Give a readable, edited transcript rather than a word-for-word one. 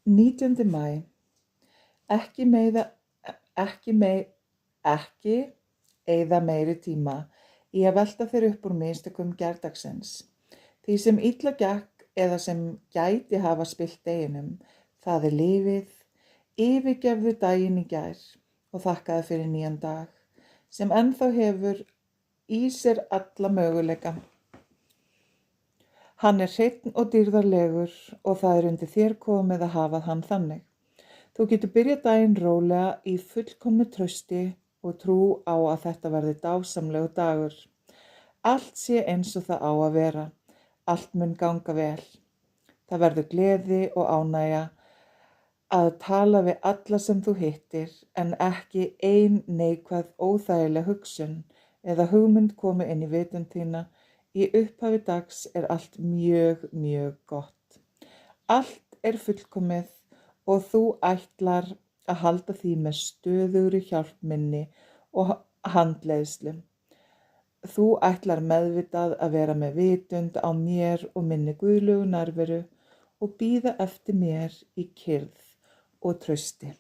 19. maí. Ekki eyða meiri tíma í að velta þér upp úr mistökum gærdagsins. Því sem illa gekk eða sem gæti hafa spillt deginum, það er lífið. Yfirgefðu daginn í gær og þakkaðu fyrir nýjan dag, sem ennþá hefur í sér alla möguleika. Hann er hreinn og dýrðarlegur og það er undir þér komið að hafa hann þannig. Þú getur byrjað daginn rólega í fullkomnu trausti og trú á að þetta verði dásamlegur dagur. Allt sé eins og það á að vera. Allt mun ganga vel. Það verður gleði og ánægja að tala við alla sem þú hittir, en ekki ein neikvæð óþægileg hugsun eða hugmynd komi inn í vitund þína. Í upphafi dags er allt mjög, mjög gott. Allt er fullkomið og þú ætlar að halda því með stöðugri hjálp minni og handleiðslu. Þú ætlar meðvitað að vera með vitund á mér og minni guðlegu nærveru og bíða eftir mér í kyrrð og trausti.